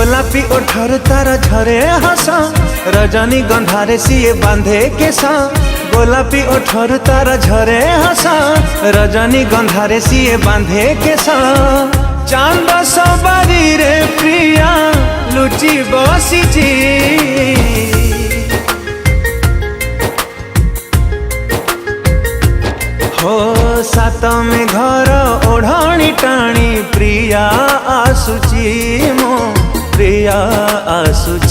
गोलापी ओठर तार झरे हस रजनी गंधारे सीए बांधे केसा। गोलापी ओठर तार झरे हस रजनी गंधारे सीए बांधे केसा। चांद सवारी रे प्रिया लुचि बसिची हो सात में घर ओढ़णी टाणी प्रिया आसुची मो प्रिया आसुची।